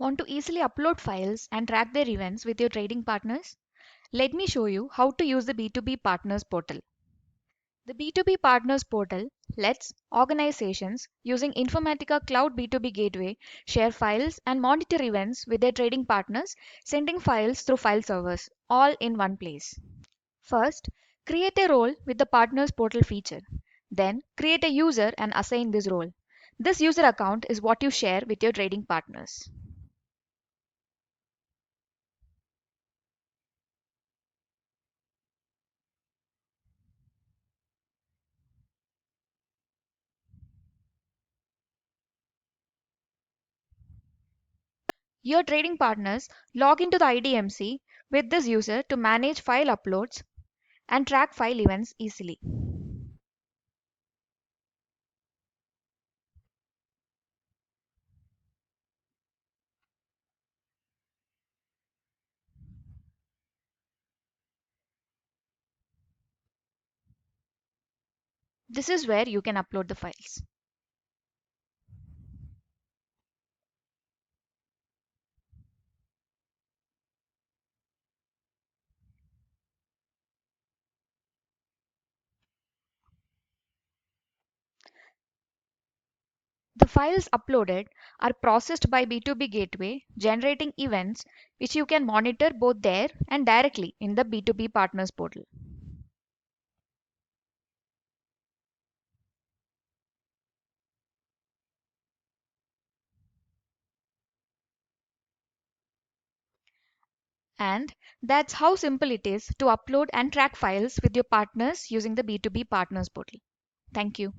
Want to easily upload files and track their events with your trading partners? Let me show you how to use the B2B Partners portal. The B2B Partners portal lets organizations using Informatica Cloud B2B Gateway share files and monitor events with their trading partners, sending files through file servers, all in one place. First, create a role with the Partners portal feature. Then, create a user and assign this role. This user account is what you share with your trading partners. Your trading partners log into the IDMC with this user to manage file uploads and track file events easily. This is where you can upload the files. The files uploaded are processed by B2B Gateway, generating events which you can monitor both there and directly in the B2B Partners portal. And that's how simple it is to upload and track files with your partners using the B2B Partners portal. Thank you.